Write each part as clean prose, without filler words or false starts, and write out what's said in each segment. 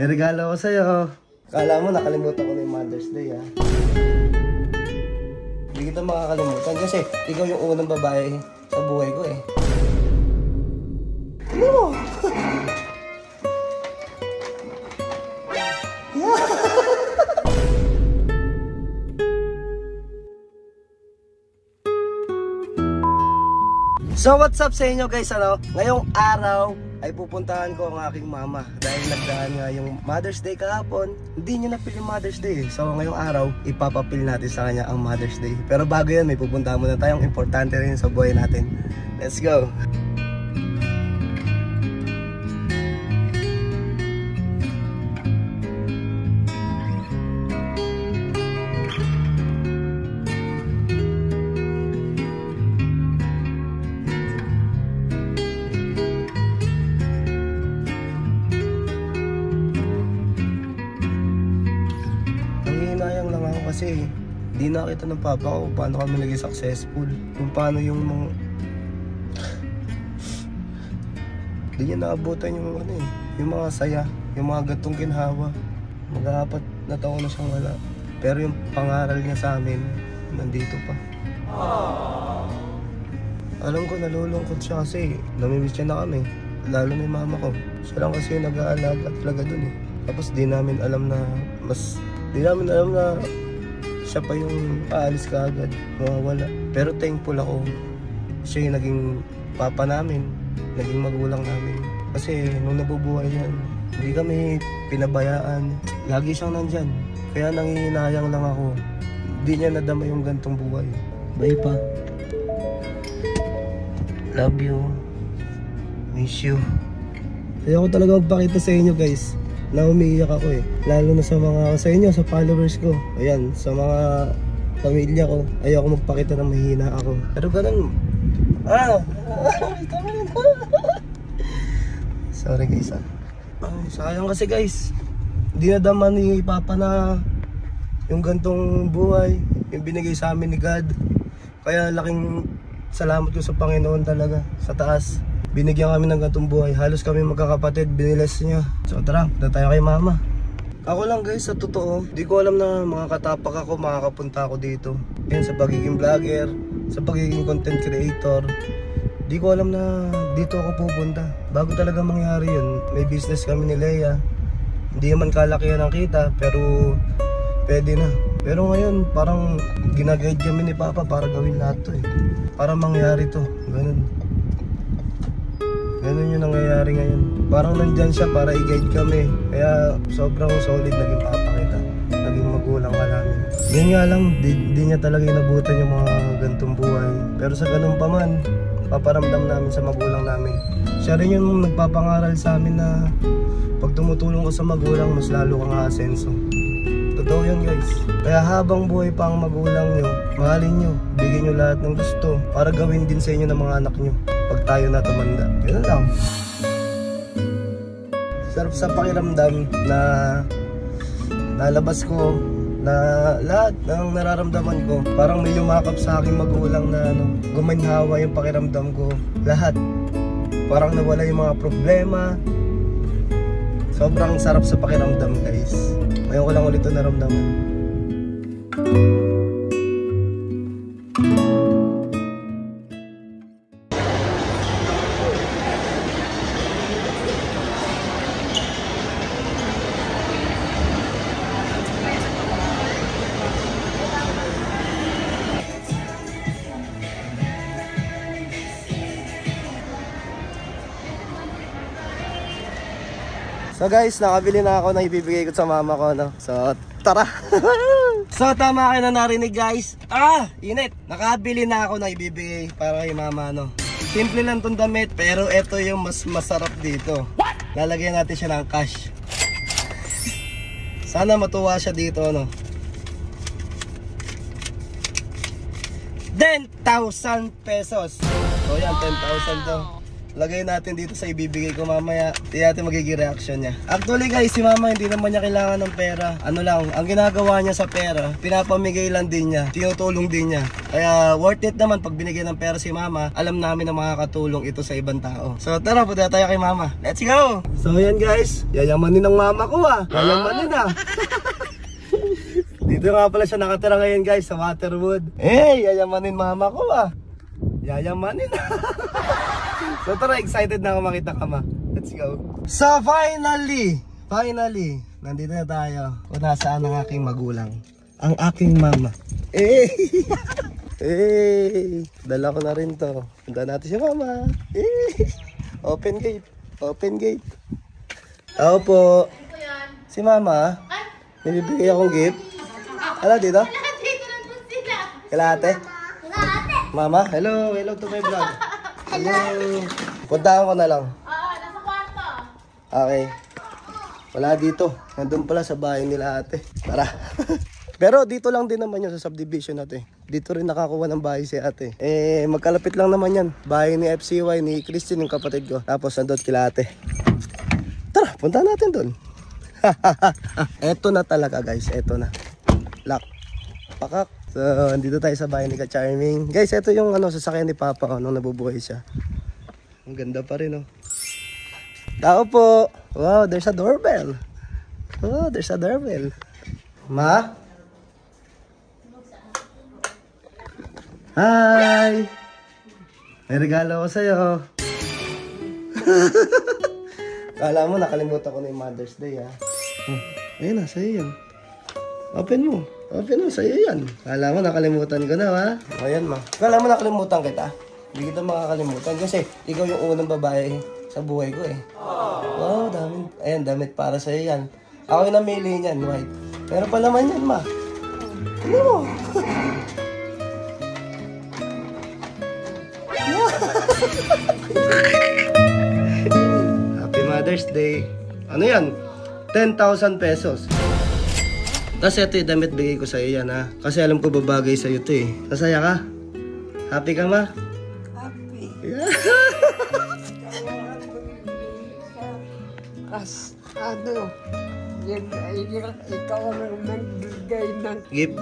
May regalo ko sa'yo. Kala mo nakalimutan ko na yung Mother's Day, ha? Hindi kita makakalimutan kasi ikaw yung unang babae sa buhay ko, eh. Ano? So what's up sa inyo guys, ano? Ngayong araw ay pupuntahan ko ang aking mama dahil nagdaan nga yung Mother's Day kahapon. Hindi niya napil yung Mother's Day, so ngayong araw ipapapil natin sa kanya ang Mother's Day. Pero bago yan, may pupuntahan muna tayong importante rin sa buhay natin. Let's go! Kasi di nakita ng papa ko paano kami naging successful, kung paano yung mga di niya naabutan yung ano, yung mga saya, yung mga gantong ginhawa. Mag-apat na taon na siyang wala, pero yung pangaral niya sa amin nandito pa. Alam ko nalulungkot siya kasi namimiss niya na kami, lalo na yung mama ko. Siya lang kasi yung nag-aalaga talaga dun, eh. Tapos di namin alam na siya pa yung aalis ka agad, mawawala. Pero thankful ako, siya yung naging papa namin, naging magulang namin. Kasi nung nabubuhay yan, hindi kami pinabayaan, lagi siyang nandyan. Kaya nangihinayang lang ako, hindi niya nadama yung gantong buhay. Bye pa. Love you. Miss you. Kaya ako talaga magpakita sa inyo guys na umiiyak ako, eh. Lalo na sa inyo, sa followers ko. Ayan, sa mga pamilya ko. Ayoko magpakita na mahina ako. Pero ganun. Sorry guys, sayang kasi guys. Di nadama ni Papa na yung gantong buhay, yung binigay sa amin ni God. Kaya laking salamat ko sa Panginoon talaga, sa taas. Binigyan kami ng gantong buhay. Halos kami magkakapatid, binilas niya. So tara, punta tayo kay mama. Ako lang guys, sa totoo, di ko alam na makakatapak ako, makakapunta ako dito. Yan, sa pagiging vlogger, sa pagiging content creator. Di ko alam na dito ako pupunta. Bago talaga mangyari yun, may business kami ni Leia. Hindi naman kalakihan ang kita, pero pwede na. Pero ngayon, parang ginaguide kami ni Papa para gawin lahat to, eh. Para mangyari to, ganun. Ganun yung nangyayari ngayon. Parang nandyan siya para i-guide kami. Kaya sobrang solid naging papa kita, naging magulang ka namin. Yun nga lang, di niya talaga inabutan yung mga gantong buhay. Pero sa ganun pa man, paparamdam namin sa magulang namin. Siya rin yung nagpapangaral sa amin na pag tumutulong ka sa magulang, mas lalo kang aasenso. Totoo yun guys. Kaya habang buhay pa ang magulang nyo, mahalin nyo, bigyan nyo lahat ng gusto para gawin din sa inyo ng mga anak nyo pag tayo na tumanda. Ganun lang. Sarap sa pakiramdam na nalabas ko na lahat ng nararamdaman ko. Parang may yumakap sa aking magulang na gumanhawa yung pakiramdam ko. Lahat. Parang nawala yung mga problema. Sobrang sarap sa pakiramdam guys. Ngayon ko lang ulit ito naramdaman. So guys, nakabili na ako ng ibibigay ko sa mama ko, no? So, tara! So, tama kayo na narinig guys. Init! Nakabili na ako ng ibibigay para kay mama, no? Simple lang itong damit, pero ito yung mas masarap dito. Lalagyan natin siya ng cash. Sana matuwa siya dito, no? 10,000 pesos. So yan, 10,000 to. lagay natin dito sa ibibigay ko mamaya. Tingnan natin magiging reaction niya. Actually guys, si mama hindi naman niya kailangan ng pera. Ano lang, ang ginagawa niya sa pera, pinapamigay lang din niya, tinutulong din niya. Kaya worth it naman pag binigay ng pera si mama, alam namin na makakatulong ito sa ibang tao. So tara, punta tayo kay mama. Let's go! So yan guys, yayamanin ng mama ko yayamanin Dito nga pala siya nakatira ngayon guys, sa Waterwood. Yayamanin mama ko Yayamanin So tara, excited na ako makita ka ma. Let's go. So finally, nandito na tayo kung nasaan ang aking magulang. Ang aking mama. Dala ko na rin to. Punta natin si mama. Open gate. Ako po. Si mama. May bibigay akong gift. Ano dito? Kila ate? Mama, hello to my vlog. Hello. Puntahan ko na lang. Nasa kwarto. Okay. Wala dito. Nandun pala sa bahay nila ate. Tara. Pero dito lang din naman yun sa subdivision natin. Dito rin nakakuha ng bahay si ate. Magkalapit lang naman yan. Bahay ni FCY, ni Christine, yung kapatid ko. Tapos nandun kila ate. Tara, punta natin dun. Eto na talaga guys. Eto na. Lock. Pakak. So, andito tayo sa bahay ni Ka-Charming. Guys, ito yung sasakyan ni Papa nung nabubuhay siya. Ang ganda pa rin Tao po. Wow, there's a doorbell. Ma? Hi! May regalo ko sa'yo. Kala mo, nakalimutan ko na yung Mother's Day Ayun na, sa'yo yan. Open mo, sa'yo yan. Kala mo, nakalimutan ko na Ayan ma. Kala mo, nakalimutan kita. Hindi kita makakalimutan kasi ikaw yung unang babae sa buhay ko Wow, damit. Ayan, damit para sa'yo yan. Ako yung namili niyan, white. Pero pa naman yan, ma. Tingnan mo. Happy Mother's Day. Ano yan? 10,000 pesos. Tapos ito yung damit bigay ko sa'yo yan Kasi alam ko babagay sa'yo ito Masaya ka? Happy ka ma? Happy. Yeah. Ikaw ang nagbigay ng Gift?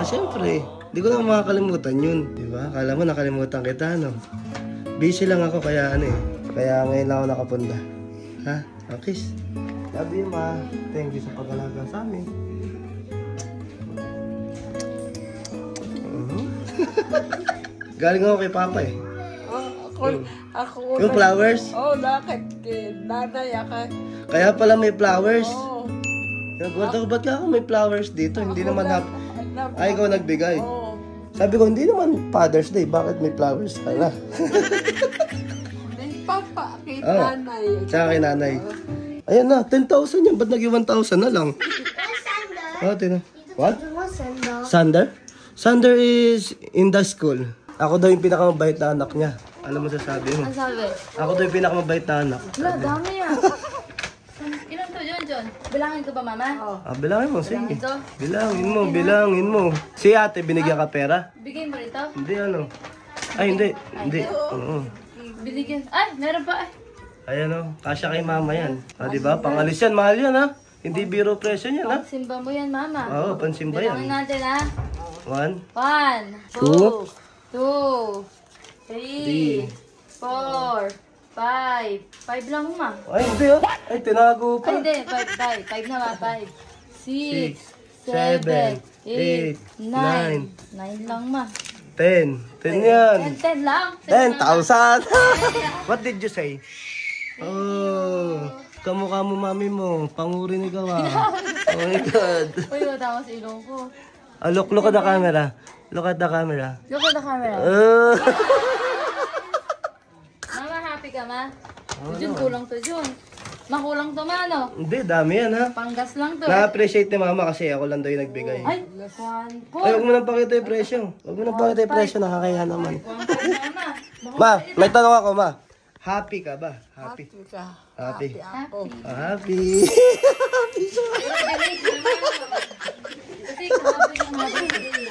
Siyempre. Hindi ko na makakalimutan yun. Diba? Akala mo nakalimutan kita, Busy lang ako kaya Kaya ngayon lang ako nakapunta. Okay. Love you, ma. Thank you sa pag-alaga sa amin. Galing ako kay Papa Ako Yung flowers? bakit? Nanay ako. Kaya pala may flowers. Oo. Ba't ka ako may flowers dito? Hindi naman Ay, ikaw nagbigay. Oo. Sabi ko, hindi naman Father's Day. Bakit may flowers ka na? May papa kay nanay. Tsaka kay nanay. Ayan na, 10,000 yan. Ba't naging 1,000 na lang? What? Sander? Sander is in the school. Ako daw yung pinakamabait na anak niya. Ano mo sasabi mo? Ano sabi? Ako daw yung pinakamabait na anak. Wala, dami Ilan to, John? Bilangin ko ba, mama? Bilangin mo, sige. Bilangin to? Bilangin mo. Si ate, binigyan ka pera? Bigay mo rito? Hindi, Ay, hindi. Oo. Binigyan. Ay, meron pa Ayan kasya kay mama yan. Diba? Pangalis yan, mahal yan Hindi biro presyo yan Simba mo yan, mama. Oo, pansimba yan. Bilangin natin 1, 1, 2, 3, 4, 5. 5 lang, ma. Ay, hindi Ay, tinago pa. Ay, hindi. 5. 5 na, 5. 6, 7, 8, 9. 9 lang, ma. 10 yan. 10 lang. 10,000. What did you say? Kamukha mo mami mo. Pangurin ikaw Oh my God. Uy, matama sa ilong ko. Look at the camera. Look at the camera. Look at the camera. Mama, happy ka, ma? Jun, kulang to, Jun. Makulang to, ma, Hindi, dami yan Panggas lang to. Na-appreciate ni mama kasi ako lang daw yung nagbigay. Ay, 1, 4. Ay, huwag mo nang pakita yung presyo. Nakakaya naman. 1, 5, Ma, may tanong ako, ma. Happy ka ba? Happy. Happy. Happy. Kasi grabe yung mabili.